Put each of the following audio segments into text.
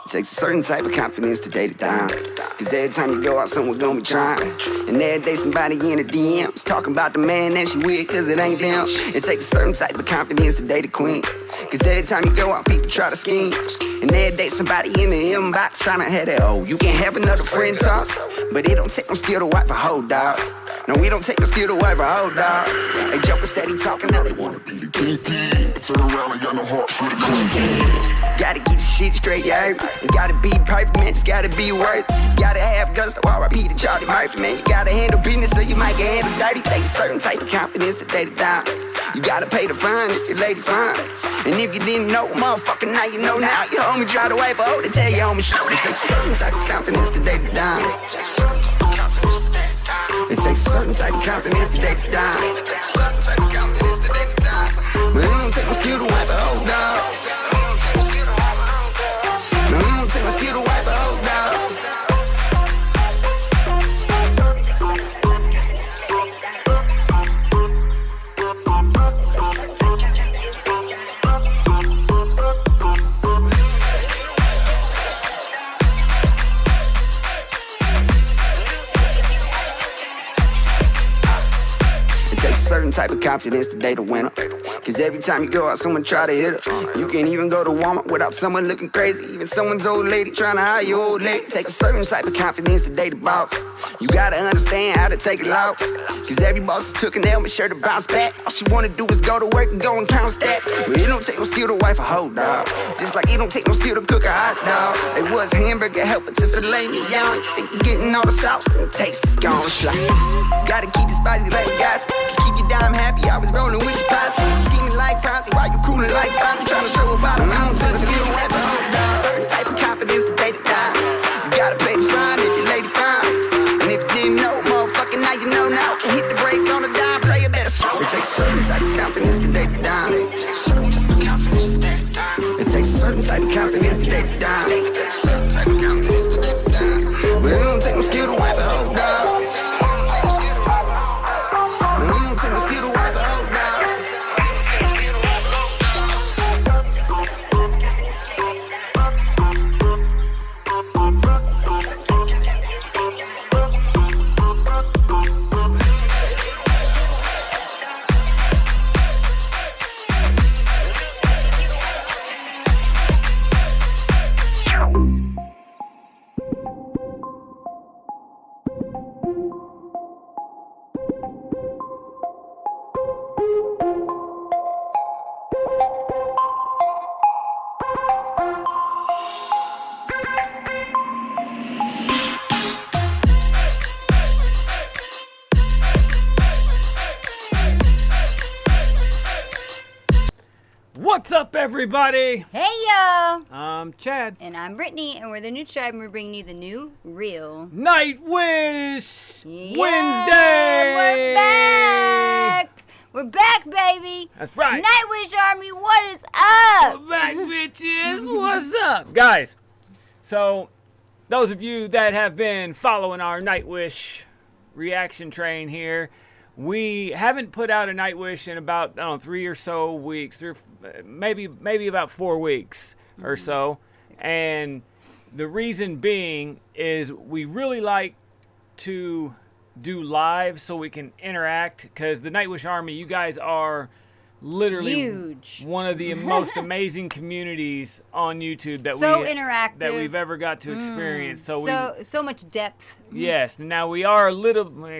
Takes a certain type of confidence to date it down. Cause every time you go out, someone gonna be trying. And every day somebody in the DMs talking about the man that she with, cause it ain't them. It takes a certain type of confidence to date a queen. Cause every time you go out, people try to scheme. And every day somebody in the inbox trying to have that, oh, you can't have another friend talk. But it don't take no skill to wipe a hoe, dog. No, we don't take no skill to wipe a hoe, dog. They jokers steady talking, now they wanna be the kingpin. Turn around and got no heart for the queen. Gotta get the shit straight, yeah. You gotta be perfect, man, just gotta be worth it. Gotta have guts to RIP to Charlie Murphy, man. You gotta handle business so you might get handled dirty. Take a certain type of confidence to date it down. You gotta pay the fine if your lady fine. And if you didn't know, motherfucker, now you know now. Your homie try to wipe a hoe to tell your homie show. It takes a certain type of confidence to date it down. It takes a certain type of confidence to date it down. But it don't take no skill to wipe a hoe, dog. No, it don't take no skill to wipe a hoe, dog. Certain type of confidence to date a winner. Cause every time you go out, someone try to hit her. You can't even go to Walmart without someone looking crazy. Even someone's old lady trying to hire your old lady. Take a certain type of confidence to date a boss. You gotta understand how to take a loss. Cause every boss took an L, but sure to bounce back. All she wanna do is go to work and go and count stats. But it don't take no skill to wife a hoe, dog. Just like it don't take no skill to cook a hot dog. It was hamburger helper to filet me down. You think you're getting all the sauce, then the taste is gone. Gotta keep it spicy like guys. Keep your dime happy, I was rolling with your posse. Scheming like Ponzi, while you cooling like Fonzie. Trying to show about them, I don't take a skill to wipe a hoe, dog. Certain type of confidence to date it down. You gotta pay the fine if your lady fine. And if you didn't know, motherfucker, now you know now. Can hit the brakes on the dime, play a better slow. It takes a certain type of confidence to date it down. It takes a certain type of confidence to date it down. It takes a certain type of confidence to date it down. It takes a certain type of confidence to date it down. But it don't take no skill to wipe a hoe, dog. Take no skill to wipe a hoe, dog. What's up, everybody? Hey, yo! I'm Chad. And I'm Brittany, and we're the new tribe, and we're bringing you the new real NIGHTWISH yeah, Wednesday! We're back! We're back, baby! That's right. NIGHTWISH Army, what is up? We're back, bitches. What's up? Guys, so those of you that have been following our NIGHTWISH reaction train here, we haven't put out a NIGHTWISH in about, I don't know, 3 or so weeks, maybe about 4 weeks or so. And the reason being is we really like to do live so we can interact, because the NIGHTWISH Army, you guys are literally huge, one of the most amazing communities on YouTube that interactive that we've ever got to experience. So much depth. Yes. Now we are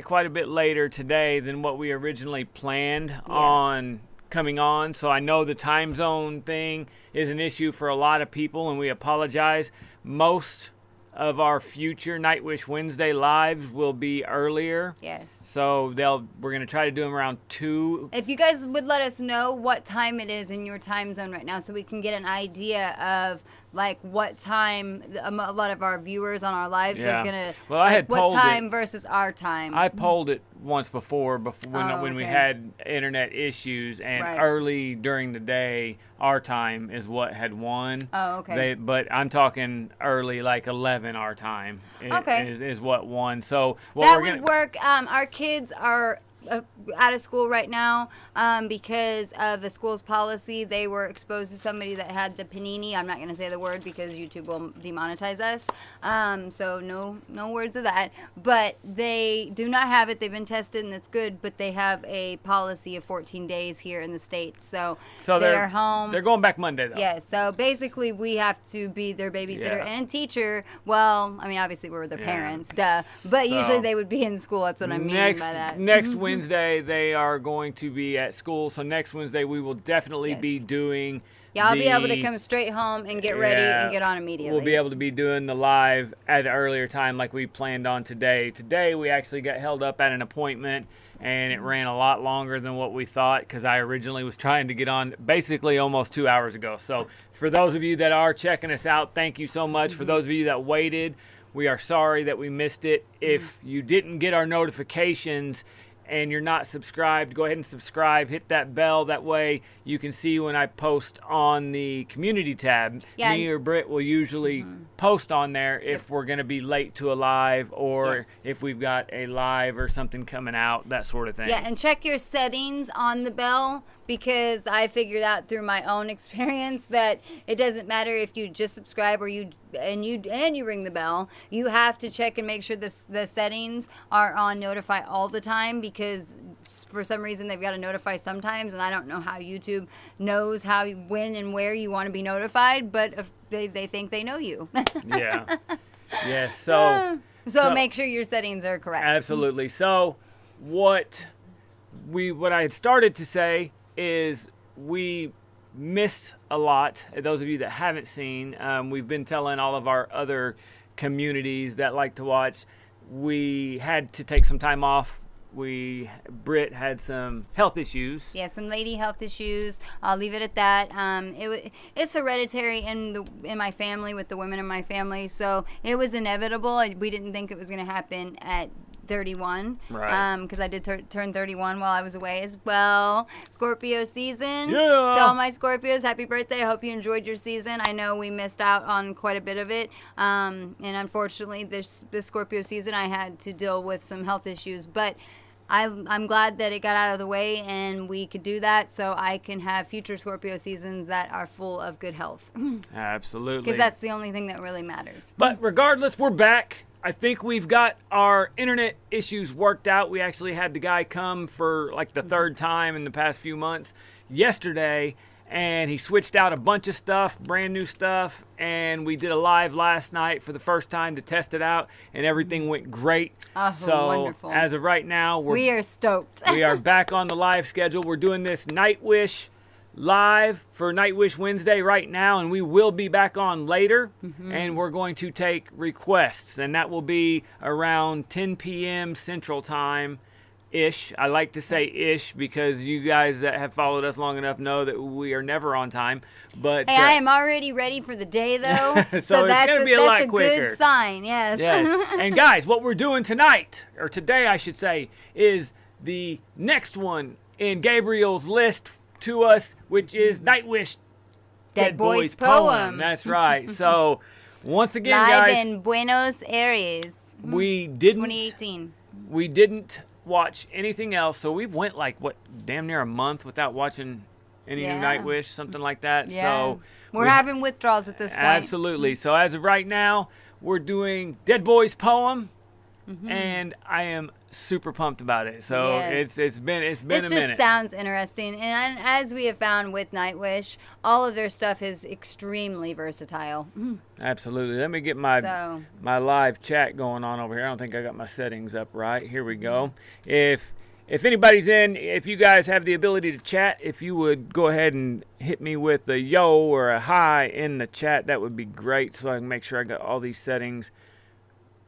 quite a bit later today than what we originally planned on coming on. So I know the time zone thing is an issue for a lot of people, and we apologize. Most of our future NIGHTWISH Wednesday lives will be earlier. Yes. So we're going to try to do them around 2. If you guys would let us know what time it is in your time zone right now, so we can get an idea of like what time a lot of our viewers on our lives are gonna. Well, I had what polled time it. Versus our time. I polled it once before when we had internet issues, and early during the day, our time is what had won. Oh, okay. But I'm talking early, like 11 our time is what won. So that would work. Our kids are out of school right now because of the school's policy. They were exposed to somebody that had the panini. I'm not going to say the word because YouTube will demonetize us. So no words of that. But they do not have it. They've been tested and it's good. But they have a policy of 14 days here in the States. So they're home. They're going back Monday, though. Yeah, so basically we have to be their babysitter and teacher. Well, I mean, obviously we're their parents, duh. But usually they would be in school. That's what I mean by that. Next Wednesday, they are going to be at school. So next Wednesday, we will definitely be doing I'll be able to come straight home and get ready and get on immediately. We'll be able to be doing the live at an earlier time like we planned on today. Today, we actually got held up at an appointment, and it ran a lot longer than what we thought because I originally was trying to get on basically almost 2 hours ago. So for those of you that are checking us out, thank you so much. For those of you that waited, we are sorry that we missed it. If you didn't get our notifications and you're not subscribed, go ahead and subscribe. Hit that bell. That way you can see when I post on the community tab. Yeah, me or Britt will usually post on there if we're going to be late to a live or if we've got a live or something coming out, that sort of thing. Yeah, and check your settings on the bell because I figured out through my own experience that it doesn't matter if you just subscribe or you ring the bell. You have to check and make sure the settings are on notify all the time because for some reason they've got to notify sometimes, and I don't know how YouTube knows when and where you want to be notified, but if they think they know you. Yeah. So make sure your settings are correct. Absolutely. So what I had started to say is we missed a lot. Those of you that haven't seen, we've been telling all of our other communities that like to watch, we had to take some time off. Britt had some health issues. Yeah, some lady health issues. I'll leave it at that. It's hereditary in my family with the women in my family, so it was inevitable. We didn't think it was going to happen at 31, right? Because I did turn 31 while I was away as well. Scorpio season. Yeah. To all my Scorpios, happy birthday. I hope you enjoyed your season. I know we missed out on quite a bit of it, and unfortunately, this Scorpio season I had to deal with some health issues, but I'm glad that it got out of the way and we could do that so I can have future Scorpio seasons that are full of good health. Absolutely. Because that's the only thing that really matters. But regardless, we're back. I think we've got our internet issues worked out. We actually had the guy come for like the third time in the past few months yesterday, and he switched out a bunch of stuff, brand new stuff, and we did a live last night for the first time to test it out, and everything went great. Oh, so wonderful. As of right now, we are stoked. We are back on the live schedule. We're doing this NIGHTWISH live for NIGHTWISH Wednesday right now, and we will be back on later, and we're going to take requests, and that will be around 10 p.m. Central Time. Ish. I like to say ish because you guys that have followed us long enough know that we are never on time. But hey, I am already ready for the day though. so that's going to be a lot quicker. That's a good sign, yes. And guys, what we're doing tonight, or today I should say, is the next one in Gabriel's list to us, which is NIGHTWISH DEADBOYS poem. That's right. So once again, live guys, in Buenos Aires. We didn't 2018. We didn't watch anything else, so we've went like damn near a month without watching any new NIGHTWISH, something like that. Yeah. So we're having withdrawals at this point. Absolutely. So as of right now, we're doing DEADBOYS poem, and I am super pumped about it. So it's been a minute. It just sounds interesting, and as we have found with NIGHTWISH, all of their stuff is extremely versatile. Absolutely. Let me get my live chat going on over here. I don't think I got my settings up right. Here we go. If anybody's in, if you guys have the ability to chat, if you would go ahead and hit me with a yo or a hi in the chat, that would be great, so I can make sure I got all these settings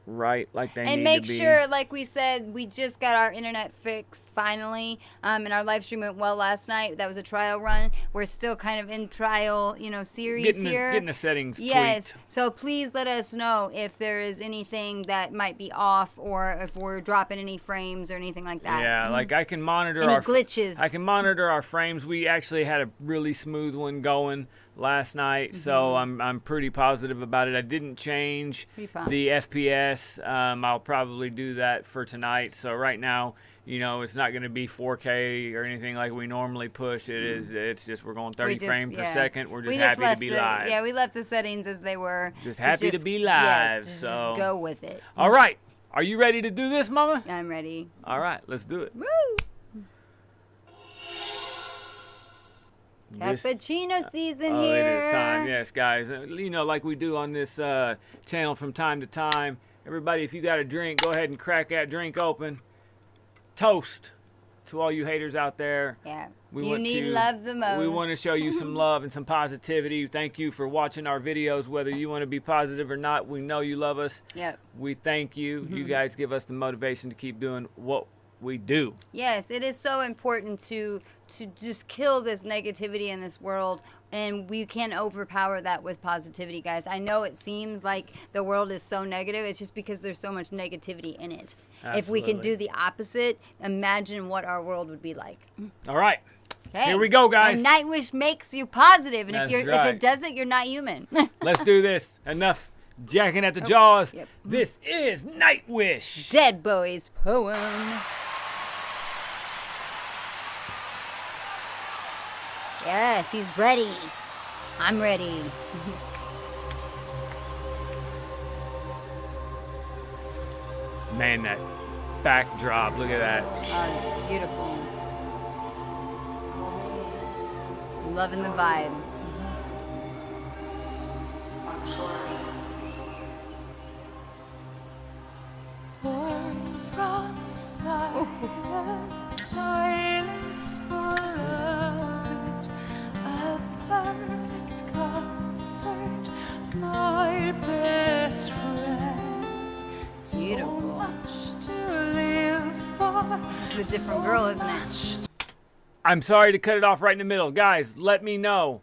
right like they need to be. And make sure, like we said, we just got our internet fixed finally, and our live stream went well last night. That was a trial run. We're still kind of in trial, series here. Getting the settings tweaked. Tweaked. So please let us know if there is anything that might be off or if we're dropping any frames or anything like that. Yeah, like I can monitor any glitches. I can monitor our frames. We actually had a really smooth one going last night, so I'm pretty positive about it. I didn't change the FPS. I'll probably do that for tonight. So right now, you know, it's not going to be 4K or anything like we normally push. It's just we're going 30 frames per second. We're just happy to be live. Yeah, we left the settings as they were. Just happy to be live. Yes, so just go with it. All right. Are you ready to do this, Mama? I'm ready. All right, let's do it. Woo! Cappuccino season here. It is time. Yes, guys. You know, like we do on this channel from time to time. Everybody, if you got a drink, go ahead and crack that drink open. Toast to all you haters out there. Yeah. You need love the most. We want to show you some love and some positivity. Thank you for watching our videos, whether you want to be positive or not. We know you love us. Yep. We thank you. You guys give us the motivation to keep doing what we do. Yes, it is so important to just kill this negativity in this world, and we can overpower that with positivity, guys. I know it seems like the world is so negative. It's just because there's so much negativity in it. Absolutely. If we can do the opposite, imagine what our world would be like. All right. Okay. Here we go, guys. And Nightwish makes you positive, and That's if right. it doesn't, you're not human. Let's do this. Enough jacking at the jaws. Yep. This is Nightwish. Dead Boys poem. Yes, he's ready. I'm ready. Man, that backdrop. Look at that. Oh, it's beautiful. Loving the vibe. Born from silence, silence followed. A perfect concert, my best friend. Beautiful. So much to live for. This is a different girl, isn't it? I'm sorry to cut it off right in the middle. Guys, let me know.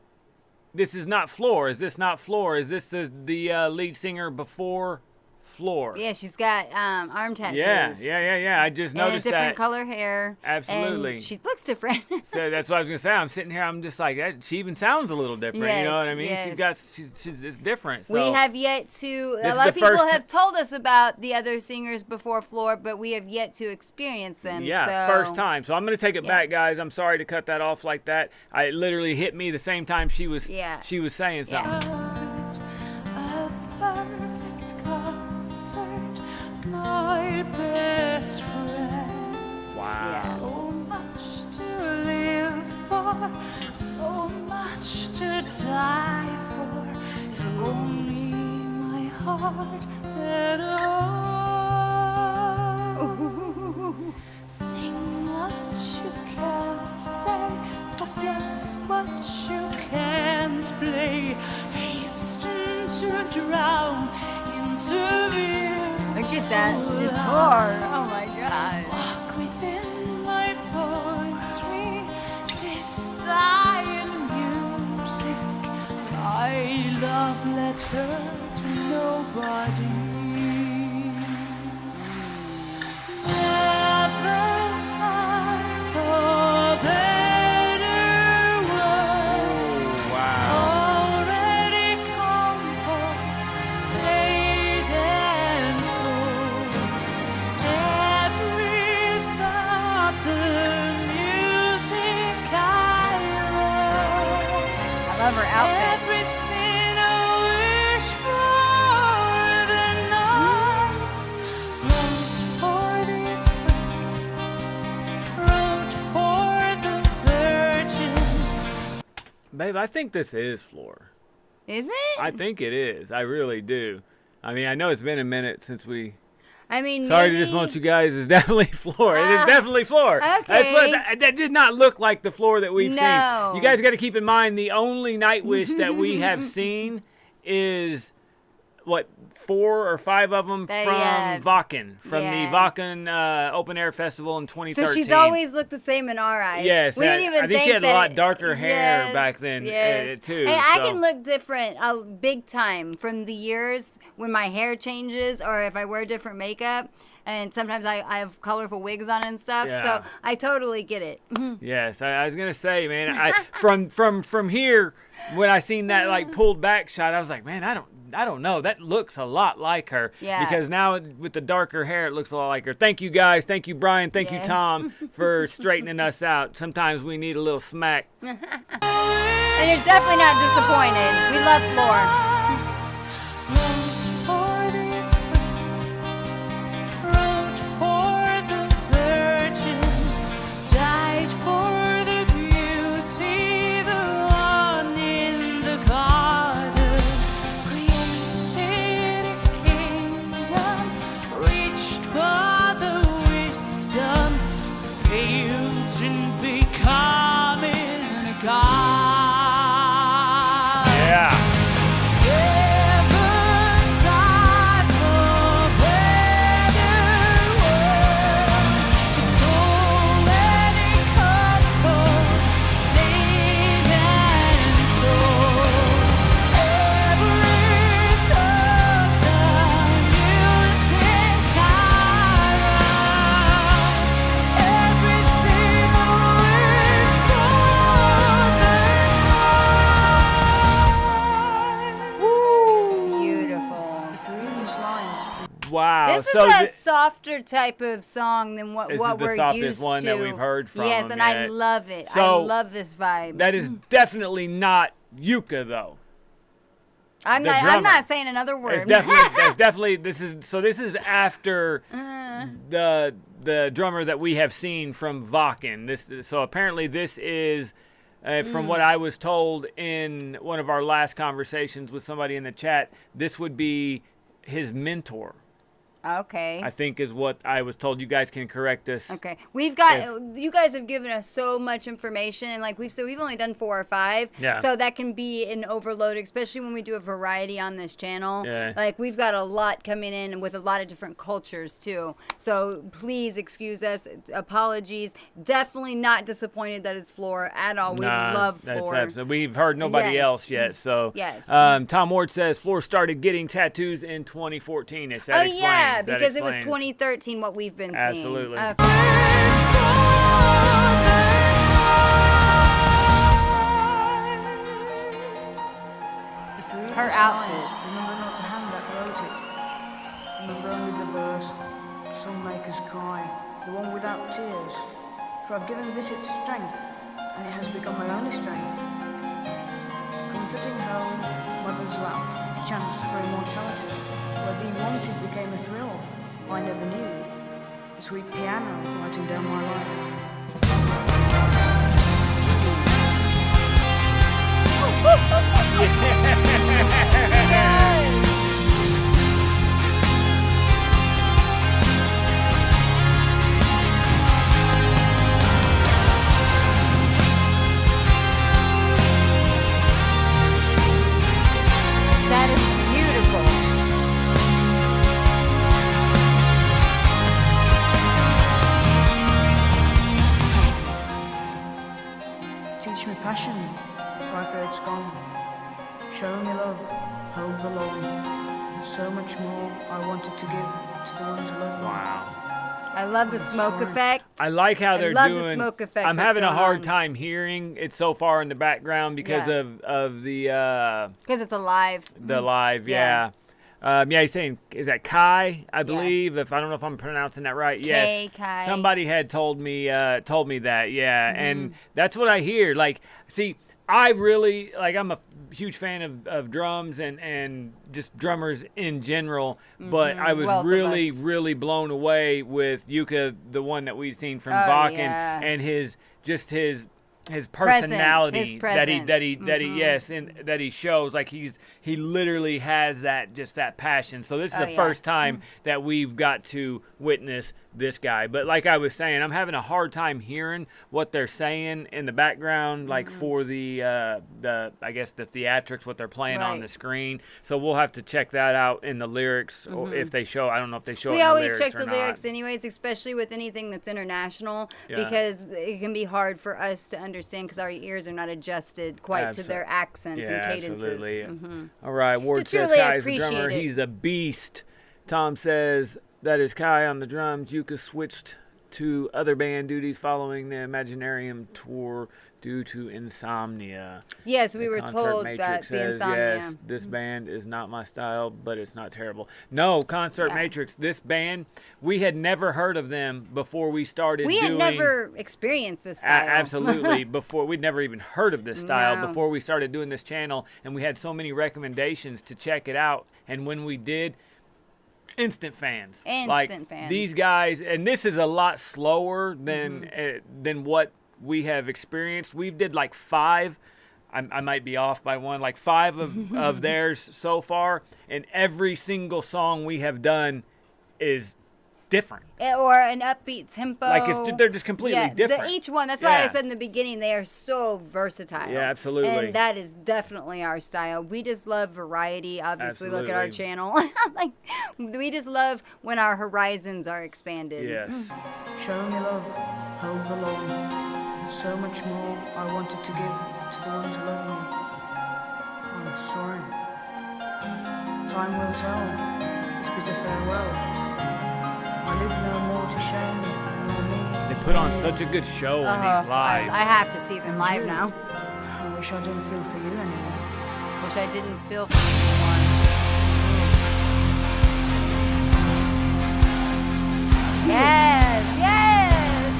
This is not Floor. Is this not Floor? Is this the lead singer before Floor? Yeah, she's got arm tattoos. Yeah. I just noticed and a different that. color hair. Absolutely. And she looks different. So that's what I was gonna say. I'm sitting here. I'm just like that. She even sounds a little different. You know what I mean? Yes. She's it's different. So. We have yet to. This A is lot the of people first- have told us about the other singers before Floor, but we have yet to experience them. Yeah, so. first time. So I'm gonna take it back, guys. I'm sorry to cut that off like that. It literally hit me the same time she was saying something. A perfect concert, my best friend. Wow. So much to live for, so much to die for. If only my heart had known. Sing what you can say, forget what you can't play. Hasten to drown into me. Look at that guitar. Oh my gosh. Walk within my poetry, this dying music. My love, let her to nobody. Never sigh for better words. Wow. Already composed, played and told. Every thought, the music I wrote. I love her outfit. Everything I wish for the night. Wrote for the eclipse, wrote for the virgin. Babe, I think this is Floor. Is it? I think it is. I really do. I mean, I know it's been a minute since we. I mean, Sorry maybe, to disappoint you guys. It's definitely Floor. It is definitely Floor. okay. That's what, that did not look like the Floor that we've No. seen. You guys got to keep in mind the only Nightwish that we have seen is what 4 or 5 of them from Wacken, from the Wacken Open Air Festival in 2013. So she's always looked the same in our eyes. Yes, we didn't even I think she had a that lot darker hair yes, back then yes. too. Hey, I so. can look different big time from the years when my hair changes or if I wear different makeup. and sometimes I have colorful wigs on and stuff. Yeah. So I totally get it. Yes, I was gonna say, man, from here, when I seen that like pulled back shot, I was like, man, I don't know. That looks a lot like her. Yeah. Because now with the darker hair, it looks a lot like her. Thank you guys. Thank you, Brian. Thank you, Yes. Tom, for straightening us out. Sometimes we need a little smack. And you're definitely not disappointed. We love Floor. Wrote for the virgin, died for the beauty, the one in the garden, created a kingdom, reached for the wisdom, failed in becoming a god. Yeah. Beautiful. Wow. This is so a softer type of song than what This is we're the softest used one to. that we've heard from Yes, and I yet. love it. I So, love this vibe. that is definitely not Yuka though. I'm the not. I'm drummer. not saying another word. It's definitely this is after the drummer that we have seen from Vakken. So apparently this is from what I was told in one of our last conversations with somebody in the chat, this would be his mentor. Okay. I think is what I was told. You guys can correct us. Okay, we've got you guys have given us so much information, and like we've said, we've only done 4 or 5, Yeah. so that can be an overload, especially when we do a variety on this channel. Yeah. Like we've got a lot coming in with a lot of different cultures too. So please excuse us, apologies. Definitely not disappointed that it's Floor at all. We love Floor. We've heard nobody Yes. else yet. So Yes. Tom Ward says Floor started getting tattoos in 2014. That Oh yeah, explains. That because it was explains. 2013 what we've been Absolutely. seeing. Okay. Her outfit. Remember not the hand that wrote it. Remember only the verse, some makers cry, the one without tears. For I've given this its strength, and it has become my only strength. Comforting home, mother's lap, chance for immortality, where being wanted became a thrill I never knew. The sweet piano writing down my life. That is beautiful. Teach me passion, cry for it's gone. Show me love, hold the long. So much more I wanted to give to the ones who love me. Wow. I love the smoke effect. I like how they're love doing. the smoke effect I'm that's having a going hard on. time hearing it so far in the background because Yeah. of the Because it's alive. live. Yeah. Yeah. Yeah, he's saying, is that Kai? I believe. If I don't know if I'm pronouncing that right. Yes. Kai. Somebody had told me that. Yeah, Mm-hmm. and that's what I hear. Like, see, I really I'm a huge fan of drums and just drummers in general. But I was Both of really, us. really blown away with Yuka, the one that we've seen from Oh, Vakken, yeah. and his personality his that he presence. yes, and that he shows. Like he literally has that passion. So this is Oh, the yeah. first time that we've got to witness this guy. But like I was saying, I'm having a hard time hearing what they're saying in the background, like for the I guess the theatrics, what they're playing on Right. the screen. So we'll have to check that out in the lyrics, or if they show. I don't know if they show. We it in always the lyrics check or the not. lyrics anyways, especially with anything that's international, Yeah. because it can be hard for us to understand because our ears are not adjusted quite to their accents and cadences. Absolutely. All right, Ward To says truly Kai's the drummer. appreciate it. He's a beast. Tom says That is Kai on the drums. Yuka switched to other band duties following the Imaginarium tour due to insomnia. Yes, we The were Concert told Matrix that the says, insomnia. yes, this band is not my style, but it's not terrible. No, Concert Yeah. Matrix, this band, we had never heard of them before we started We doing... had never experienced this style. Absolutely. Before, we'd never even heard of this style No. before we started doing this channel, and we had so many recommendations to check it out. And when we did, instant fans. Instant fans. These guys, and this is a lot slower than what we have experienced. We did like 5. I might be off by one, like 5 of theirs so far, and every single song we have done is different. Or an upbeat tempo. Like they're just completely different. Each one. That's why I Yeah. said in the beginning they are so versatile. Yeah, absolutely. And that is definitely our style. We just love variety. Obviously, look at our Absolutely. channel. Like we just love when our horizons are expanded. Yes. Show me love, hold the line. So much more I wanted to give to the ones who love me. I'm sorry. Time will tell. It's bitter farewell. I live no more to shame nor me. They put on such a good show on these lives. I have to see them live now. I wish I didn't feel for you anymore. Wish I didn't feel for anyone. Yes, yes.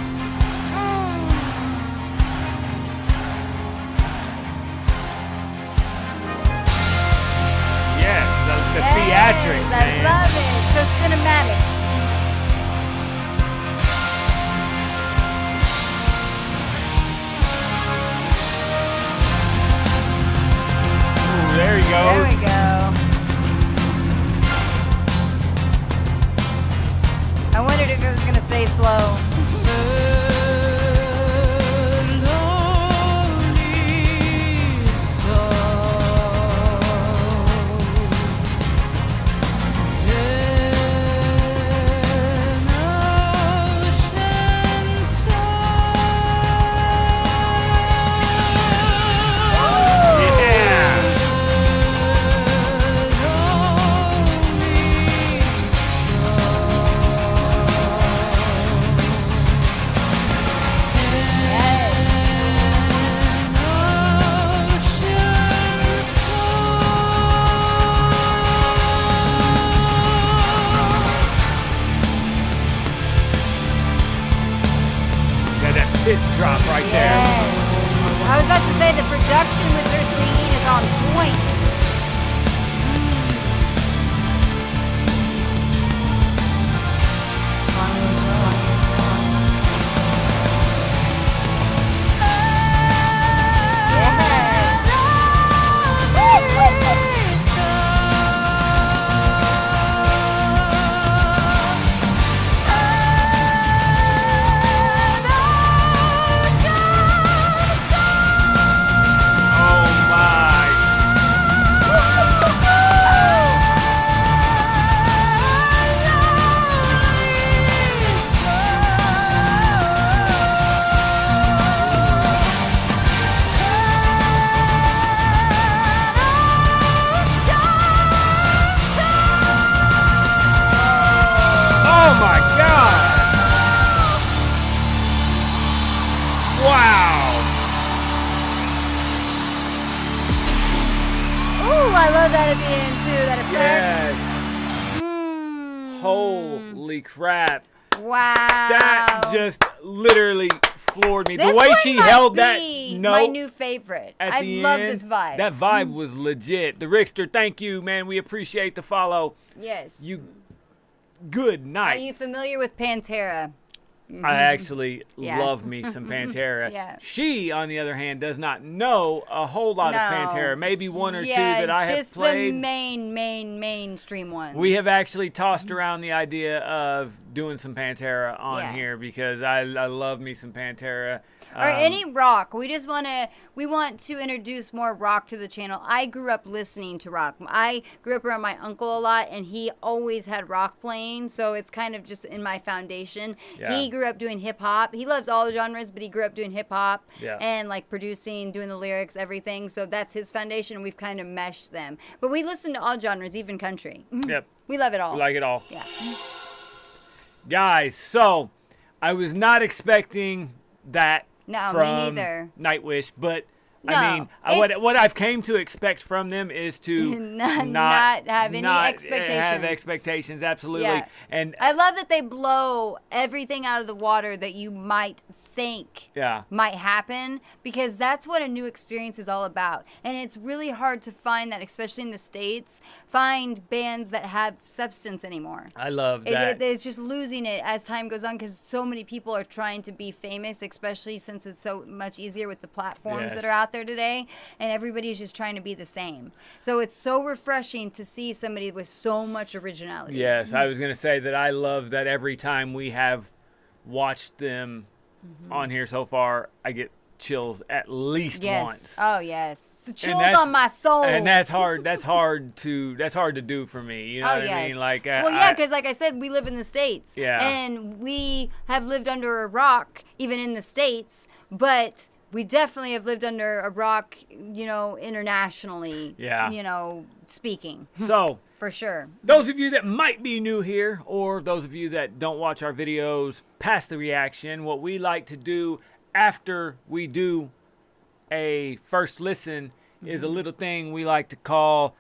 Yes, the theatrics, Yes, man. I love it. So cinematic. Ooh, there he goes. There we go. I wondered if it was gonna stay slow. Yeah. Got that pitch drop right there. Yes. I was about to say the production with her singing is on point. Oh my. Oh my God. Wow. Ooh, I love that at the end too. That effect. Yes. Mm, Holy crap. wow. That just literally floored me. This The way one she might held that be note my new favorite. at I the love end, this vibe. That vibe was legit. The Rickster, thank you, man. We appreciate the follow. Yes. You good Are night. you familiar with Pantera? I actually Yeah. love me some Pantera. Yeah. She, on the other hand, does not know a whole lot of No. Pantera. Maybe one or two Yeah, that I have just the played. mainstream ones. We have actually tossed around the idea of doing some Pantera on Yeah. here because I love me some Pantera. Or any rock. We want to introduce more rock to the channel. I grew up listening to rock. I grew up around my uncle a lot, and he always had rock playing, so it's kind of just in my foundation. Yeah. He grew up doing hip hop. He loves all genres, but he grew up doing hip hop Yeah. and like producing, doing the lyrics, everything. So that's his foundation, and we've kind of meshed them. But we listen to all genres, even country. Yep. We love it all. We like it all. Yeah. Guys, so I was not expecting that No, me from neither. Nightwish, but I No, mean, it's- what I've came to expect from them is to Not have any expectations. Have expectations, absolutely. Yeah. And I love that they blow everything out of the water that you might think yeah, might happen, because that's what a new experience is all about. And it's really hard to find that, especially in the States, find bands that have substance anymore. I love that. It's just losing it as time goes on, because so many people are trying to be famous, especially since it's so much easier with the platforms that Yes. are out there today, and everybody's just trying to be the same. So it's so refreshing to see somebody with so much originality. Yes, I was going to say that I love that every time we have watched them on here so far, I get chills at least Yes. once. Oh yes. So chills that's- on my soul. And that's hard. That's hard to do for me. You know Oh, what I yes. mean? Like, well, yeah, because like I said, we live in the States. Yeah. And we have lived under a rock, even in the States, but we definitely have lived under a rock, internationally. Yeah. Speaking. So, For sure. those of you that might be new here, or those of you that don't watch our videos past the reaction, what we like to do after we do a first listen is a little thing we like to call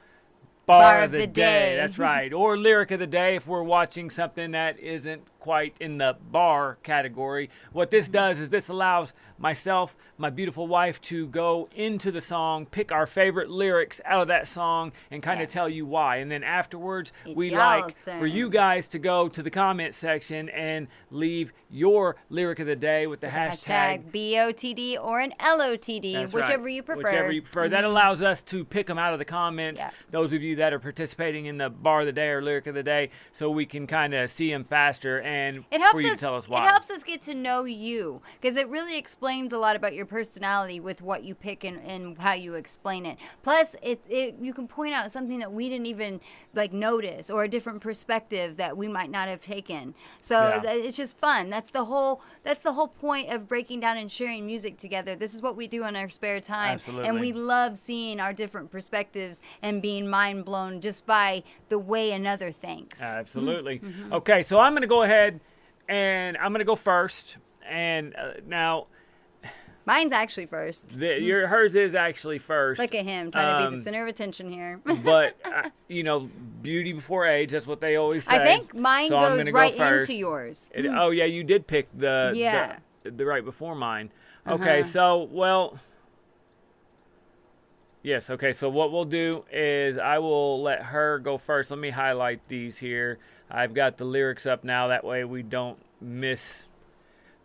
Bar of the Day. That's right. Or Lyric of the Day if we're watching something that isn't quite in the bar category. What this does is this allows myself, my beautiful wife, to go into the song, pick our favorite lyrics out of that song, and kind of tell you why. And then afterwards, we like y'all's turn. for you guys to go to the comment section and leave your Lyric of the Day with the hashtag BOTD or an LOTD, That's whichever right. you prefer. Whichever you prefer. That allows us to pick them out of the comments, Yeah. those of you that are participating in the Bar of the Day or Lyric of the Day, so we can kind of see them faster and It helps for you us. to tell us why. It helps us get to know you, because it really explains a lot about your personality with what you pick and how you explain it. Plus, you can point out something that we didn't even notice, or a different perspective that we might not have taken. So Yeah. it's just fun. That's the whole point of breaking down and sharing music together. This is what we do in our spare time, Absolutely. and we love seeing our different perspectives and being mind blown just by the way another thinks. Absolutely. Okay, so I'm going to go ahead and I'm going to go first. And now, Mine's actually first. hers is actually first. Look at him trying to be the center of attention here. But, beauty before age, that's what they always say. I think mine So I'm goes gonna go right first. into yours. Oh, yeah, you did pick the Yeah. the right before mine. Okay, so, yes, okay, so what we'll do is I will let her go first. Let me highlight these here. I've got the lyrics up now. That way we don't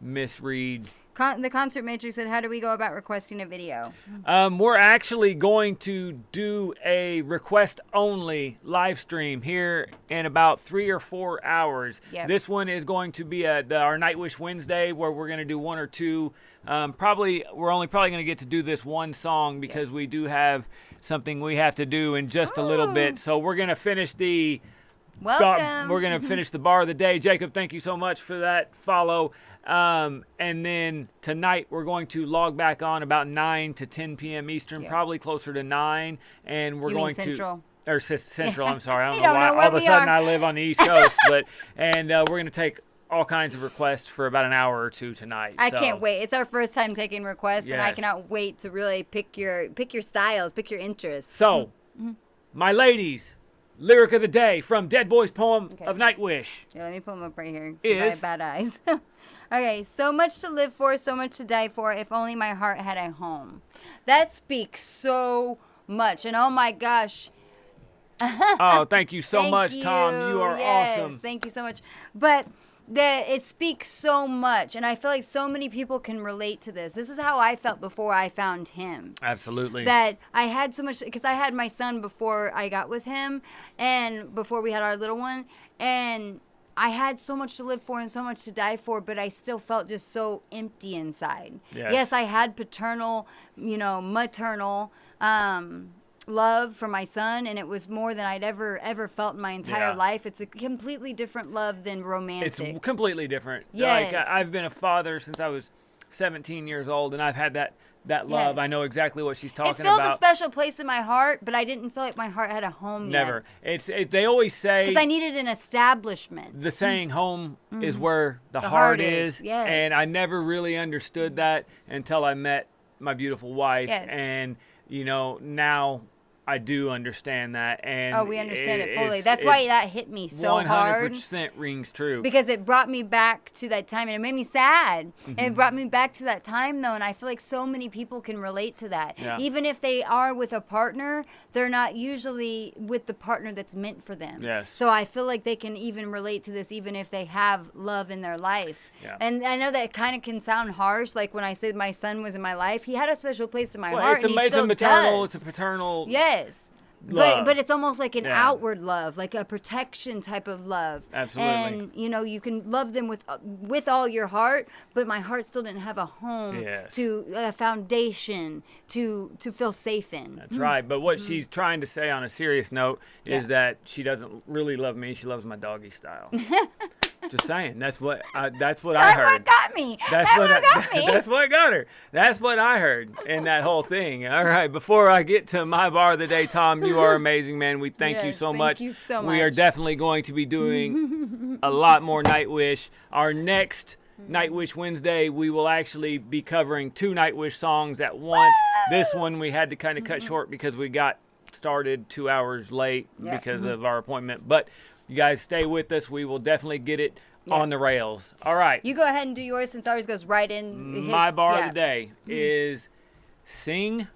misread. The Concert Matrix said, how do we go about requesting a video? We're actually going to do a request-only live stream here in about 3 or 4 hours. Yep. This one is going to be our Nightwish Wednesday, where we're going to do 1 or 2. We're probably going to get to do this one song because we do have something we have to do in just a little bit. So we're going to finish the Welcome. We're going to finish the Bar of the Day. Jacob, thank you so much for that follow. And then tonight we're going to log back on about 9 to 10 p.m. Eastern, probably closer to 9. And we're You mean going Central? to... Or Central, I'm sorry. I You don't know don't why know where all of a we sudden are. I live on the East Coast. And we're going to take all kinds of requests for about an hour or two tonight. I can't wait. It's our first time taking requests, and I Yes. cannot wait to really pick your styles, pick your interests. So, my ladies, Lyric of the Day from DEADBOYS' poem of Nightwish. Yeah, let me put them up right here. 'Cause I Is- have bad eyes. Okay, so much to live for, so much to die for, if only my heart had a home. That speaks so much. And oh my gosh. Oh, thank you so Thank much, Tom. You are Yes, awesome. Thank you so much. But it speaks so much, and I feel like so many people can relate to this. This is how I felt before I found him. Absolutely. That I had so much, because I had my son before I got with him, and before we had our little one, and I had so much to live for and so much to die for, but I still felt just so empty inside. Yes. Yes, I had paternal, maternal love for my son, and it was more than I'd ever felt in my entire Yeah. life. It's a completely different love than romantic. It's completely different. Yes. Like, I've been a father since I was 17 years old, and I've had that love. I know exactly what she's talking It filled about. a special place in my heart, but I didn't feel like my heart had a home Never. yet. They always say, Because I needed an establishment. the saying home is where the The heart heart is. is, yes. And I never really understood that until I met my beautiful wife. Yes. And, now I do understand that. And we understand it fully. That's why that hit me so 100% hard. 100% rings true. Because it brought me back to that time, and it made me sad. Mm-hmm. And it brought me back to that time, though, and I feel like so many people can relate to that. Yeah. Even if they are with a partner, they're not usually with the partner that's meant for them. Yes. So I feel like they can even relate to this, even if they have love in their life. Yeah. And I know that kind of can sound harsh, like when I said my son was in my life, he had a special place in my Well, heart, it's and he it's a still maternal, does. it's a paternal. Yes. Love. But it's almost like an Yeah. outward love, like a protection type of love. Absolutely. And you can love them with all your heart, but my heart still didn't have a home, Yes. to a foundation to feel safe in. That's right. But what she's trying to say on a serious note is Yeah. that she doesn't really love me. She loves my doggy style. Just saying. That's what I heard. That's what got me. That's what got me. That's what got her. That's what I heard in that whole thing. All right. Before I get to my bar of the day, Tom, you are amazing, man. We thank you Yes, so thank much. you so We are much. definitely going to be doing a lot more Nightwish. Our next Nightwish Wednesday, we will actually be covering 2 Nightwish songs at once. This one we had to kind of cut short because we got started 2 hours late Yeah. because of our appointment. But you guys stay with us. We will definitely get it on the rails. All right. You go ahead and do yours since ours goes right in. My bar of the day is sing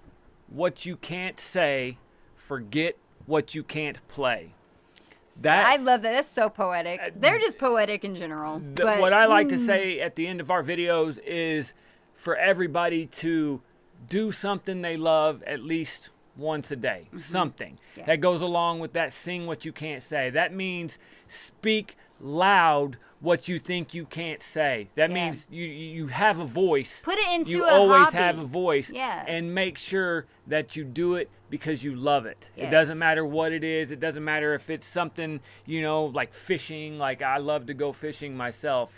what you can't say, forget what you can't play. I love that. That's so poetic. They're just poetic in general. But What I like to say at the end of our videos is for everybody to do something they love at least once a day. Something that goes along with that sing what you can't say. That means speak loud what you think you can't say. That means you have a voice. Put it into you a always hobby. have a voice. Yeah. And make sure that you do it because you love it. It Yes. doesn't matter what it is. It doesn't matter if it's something, like fishing. Like I love to go fishing myself,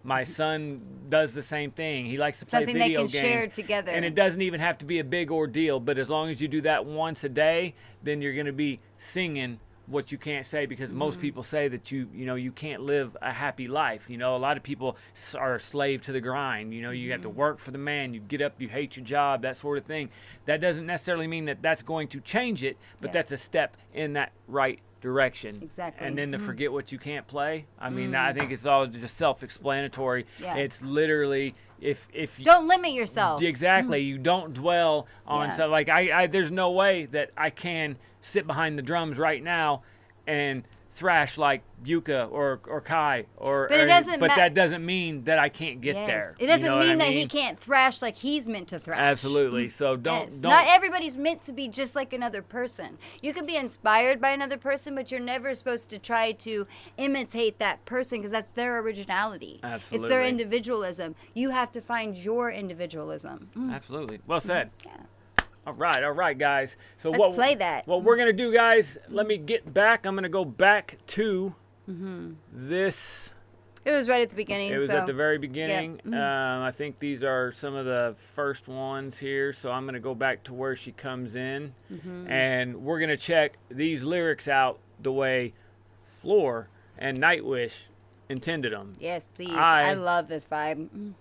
My son does the same thing. He likes to play Something they video can games. share together. And it doesn't even have to be a big ordeal, but as long as you do that once a day, then you're going to be singing what you can't say, because most people say that you can't live a happy life. A lot of people are a slave to the grind. You have to work for the man. You get up, you hate your job, that sort of thing. That doesn't necessarily mean that that's going to change it, but that's a step in that right direction. Exactly. And then to forget what you can't play. I mean, I think it's all just self-explanatory. Yeah. It's literally if you don't limit yourself. Exactly. You don't dwell on Yeah. so like I there's no way that I can sit behind the drums right now and thrash like Yuka or Kai but that doesn't mean that I can't get there. It doesn't You know what mean I that he can't thrash like he's meant to thrash. Absolutely. So don't Yes. don't Not everybody's meant to be just like another person. You can be inspired by another person, but you're never supposed to try to imitate that person because that's their originality. It's their Absolutely. individualism. You have to find your individualism. Absolutely. Well said. Yeah. All right, guys. So Let's play that. What we're gonna do, guys? Let me get back. I'm gonna go back to this. It was right at the beginning. It was so. at the very beginning. Yeah. I think these are some of the first ones here. So I'm gonna go back to where she comes in, and we're gonna check these lyrics out the way Floor and Nightwish intended them. Yes, please. I love this vibe.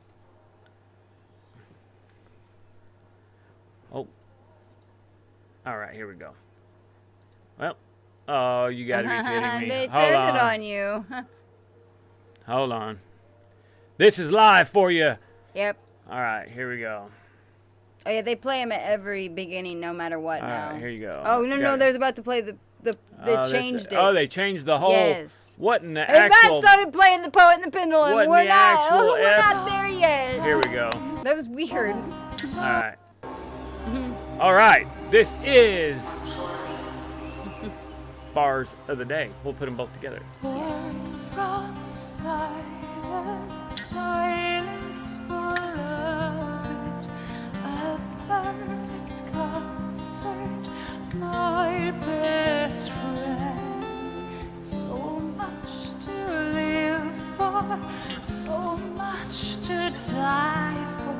Oh. All right, here we go. Well, oh, you gotta be kidding me. They Hold turned it on. on you. Hold on. This is live for you. Yep. All right, here we go. Oh yeah, they play them at every beginning, no matter what. All now. right, here you go. Oh no, they're about to play the. They changed it. Oh, they changed the whole. Yes. What in the And actual? Matt started playing the Poet and the Pendulum. What in We're the not. actual We're F? not there yet. Here we go. That was weird. All right. All right. This is bars of the day. We'll put them both together. Yes. From silence, silence full of it, a perfect concert, my best friend. So much to live for, so much to die for.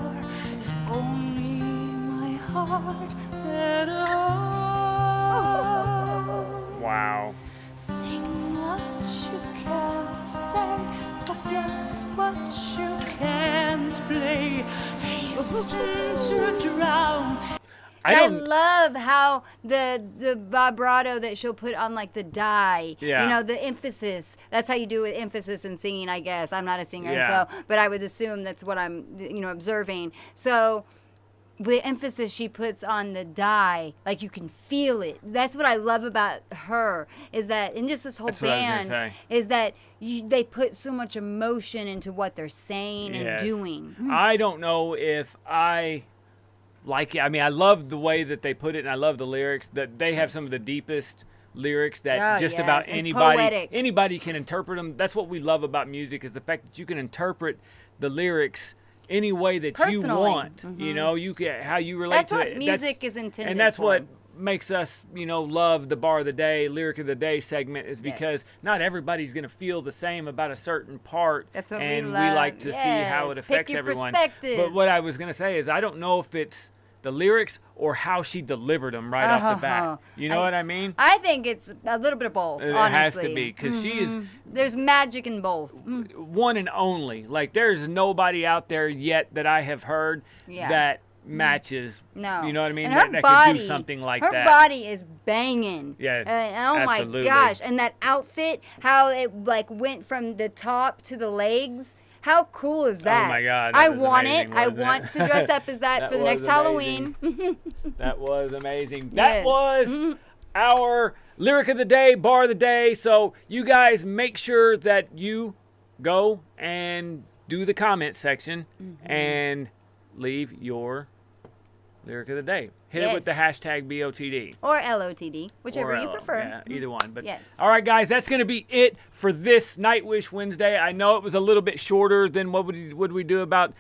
heart that I Wow. sing what you can't say, forget what you can't play, hasten to drown. I love how the vibrato that she'll put on like the die, Yeah. you know, the emphasis. That's how you do with emphasis in singing, I guess. I'm not a singer, Yeah. so but I would assume that's what I'm, you know, observing. So the emphasis she puts on the die, like you can feel it. That's what I love about her, is that, and just this whole That's what I was band, gonna say. is that they put so much emotion into what they're saying Yes. and doing. I don't know if I like it. I mean, I love the way that they put it, and I love the lyrics. That they have some of the deepest lyrics that Oh, just yes, about and anybody poetic. can interpret them. That's what we love about music, is the fact that you can interpret the lyrics any way that you Personally. want. You know, you can, how you relate That's to what it. music is intended and that's for. what makes us, you know, love the bar of the day, lyric of the day segment, is because Yes. not everybody's going to feel the same about a certain part. That's what we and love. like to see how it Yes. Pick affects your everyone. perspectives. But what I was going to say is I don't know if it's the lyrics or how she delivered them right off the bat. You know what I mean? I think it's a little bit of both, It honestly. has to be, because she is There's magic in both. one and only. Like, there's nobody out there yet that I have heard Yeah. that matches. No. You know what I mean? And her that body, could do something like her that. body is banging. Yeah, Oh absolutely. my gosh. And that outfit, how it like went from the top to the legs. How cool is that? Oh my God, I that was want amazing, it. I wasn't it? want to dress up as that, That for the was next Halloween. That was amazing. That Yes. was our lyric of the day, bar of the day. So you guys make sure that you go and do the comment section and leave your lyric of the day. Hit it with the Yes. hashtag BOTD. Or LOTD, whichever Or, you prefer. Yeah, either one. But Yes. all right, guys, that's going to be it for this Nightwish Wednesday. I know it was a little bit shorter than what would we do, about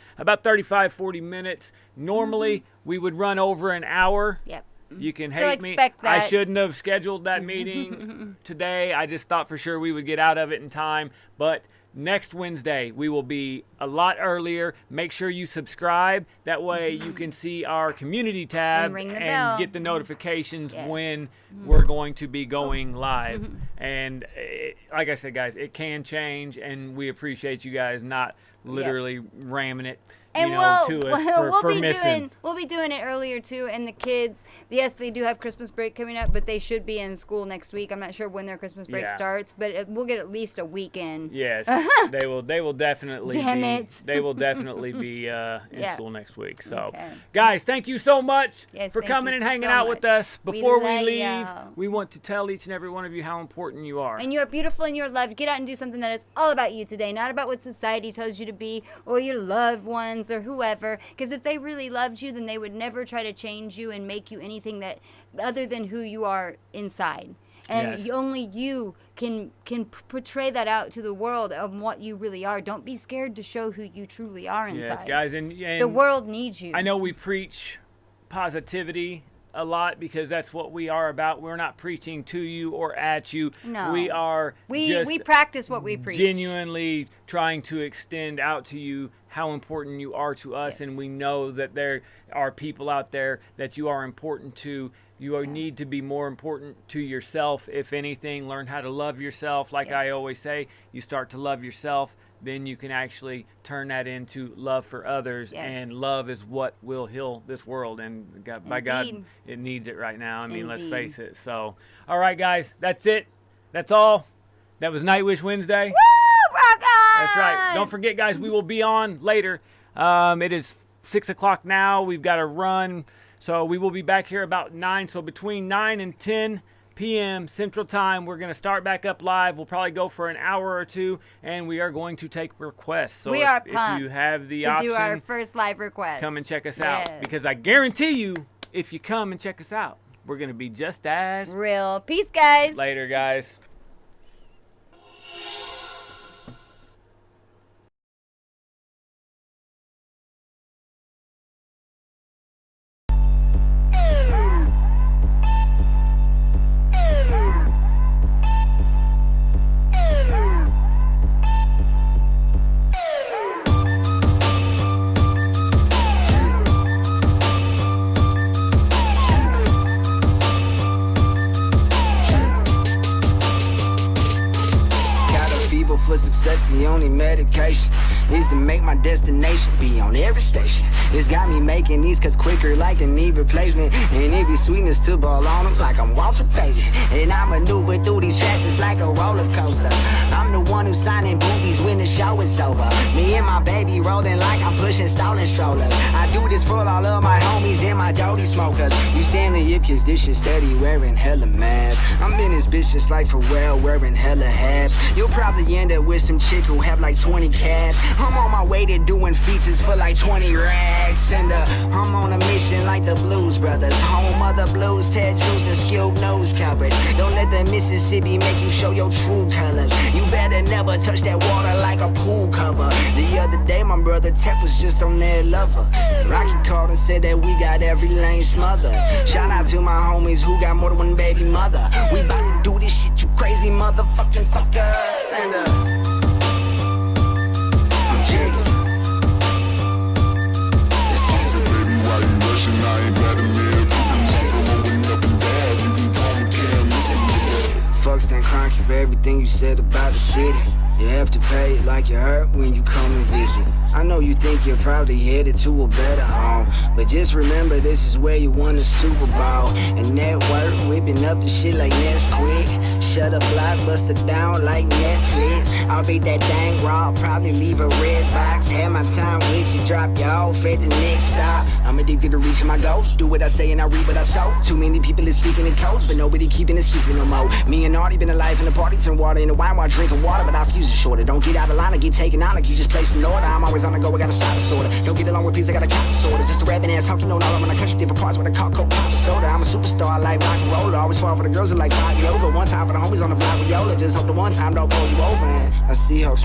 35, 40 minutes. Normally, we would run over an hour. Yep. You can So hate me. expect I that. shouldn't have scheduled that meeting today. I just thought for sure we would get out of it in time. But next Wednesday, we will be a lot earlier. Make sure you subscribe. That way you can see our community tab And ring the bell. get the notifications Yes. when we're going to be going live. And like I said, guys, it can change, and we appreciate you guys not literally ramming it. And to us for missing. we'll be doing it earlier too. And the kids, yes, they do have Christmas break coming up, but they should be in school next week. I'm not sure when their Christmas break Yeah. starts, but we'll get at least a weekend. Yes, they will. They will definitely. Damn be, it. They will definitely be in Yeah. school next week. So, Okay. guys, thank you so much Yes, for thank coming you and hanging so out with much. us. We Before we love leave, y'all. we want to tell each and every one of you how important you are. And you're beautiful and you're loved. Get out and do something that is all about you today, not about what society tells you to be or your loved ones or whoever. Because if they really loved you, then they would never try to change you and make you anything that other than who you are inside. And Yes. only you can portray that out to the world of what you really are. Don't be scared to show who you truly are inside. Yes, guys, and the world needs you. I know we preach positivity a lot because that's what we are about. We're not preaching to you or at you. No. We are just we practice what we preach. genuinely trying to extend out to you how important you are to us. Yes. And we know that there are people out there that you are important to. You need to be more important to yourself. If anything, learn how to love yourself. Like I Yes. always say, you start to love yourself, then you can actually turn that into love for others. Yes. And love is what will heal this world. And by God, Indeed. it needs it right now. I mean, let's Indeed. face it. So, all right, guys, that's it. That's all. That was Nightwish Wednesday. Woo! Rock on! That's right. Don't forget, guys, we will be on later. It is 6 o'clock now. We've got to run. So we will be back here about 9. So between 9 and 10 p.m. Central Time, we're going to start back up live. We'll probably go for an hour or two, and we are going to take requests. So we are if pumped you have the to option, do our first live request. come and check us out. Yes. Because I guarantee you, if you come and check us out, we're going to be just as Real. Peace, guys. later, guys. that's the only medication. Is to make my destination be on every station. It's got me making these cuts quicker like a knee replacement. And it be sweetness to ball on them like I'm Walter Payton. And I maneuver through these tracks like a roller coaster. I'm the one who's signing boobies when the show is over. Me and my baby rolling like I'm pushing stolen strollers. I do this for all of my homies and my dirty smokers. You stand the yip cause this shit steady wearing hella mask. I'm in this bitch just like Pharrell wearing hella hats. You'll probably end up with some chick who have like 20 cats. I'm on my way to doing features for like 20 racks. And I'm on a mission like the Blues Brothers. Home of the blues, tattoos and skilled nose coverage. Don't let the Mississippi make you show your true colors. You better never touch that water like a pool cover. The other day my brother Tech was just on that lover. Rocky called and said that we got every lane smothered. Shout out to my homies who got more than one baby mother. We bout to do this shit, you crazy motherfucking fuckers. And I'm jigging. Let's get So baby, why you rushing? I ain't Vladimir. I'm from moving up and down. You can call me Cam. Fuck Stan Kroenke for everything you said about the city. You have to pay it like you hurt when you come and visit. I know you think you're probably headed to a better home, but just remember this is where you won the Super Bowl. And network whipping up the shit like Nesquik. Shut up, Blockbuster down like Netflix. I'll be that dang raw, probably leave a red box. Have my time with you, drop you off at the next stop. I'm addicted to reaching my goals. Do what I say and I read what I sow. Too many people is speaking in codes, but nobody keeping it secret no more. Me and Artie been alive in the party, turn water into wine while drinking water, but our fuse is shorter. Don't get out of line or get taken out like you just placed an order. I'm always on the go, I gotta stop disorder. Don't get along with peace, I gotta cop disorder. Just a rapping ass honky, no, all around the country, different parts where I call coke, pop soda. I'm a superstar, I like rock and roller. Always fall for the girls that like rock yoga. One time for the homies on the block with Yola. Just hope the one time don't pull you over. And I see how